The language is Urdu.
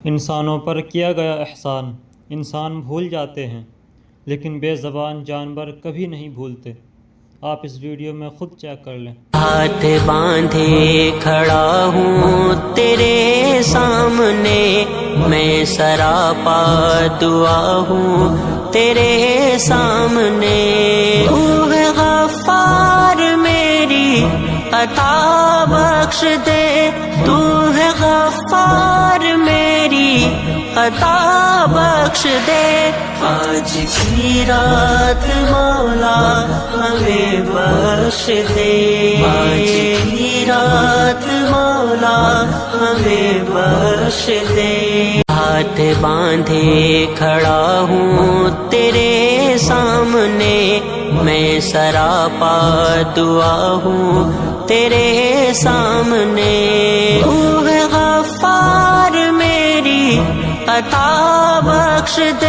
انسانوں پر کیا گیا احسان انسان بھول جاتے ہیں، لیکن بے زبان جانور کبھی نہیں بھولتے۔ آپ اس ویڈیو میں خود چیک کر لیں۔ ہاتھ باندھے کھڑا ہوں تیرے سامنے، میں سراپا دعا ہوں تیرے سامنے۔ تو ہے غفار میری عطا بخش دے، تو ہے غفار میری عطا بخش دے۔ آج کی رات مولا ہمیں بخش دے، آج کی رات مولا ہمیں بخش دے۔ ہاتھ باندھے کھڑا ہوں تیرے سامنے، میں سراپا دعا ہوں تیرے سامنے۔ تو ہے غفار میری عطا بخش دے،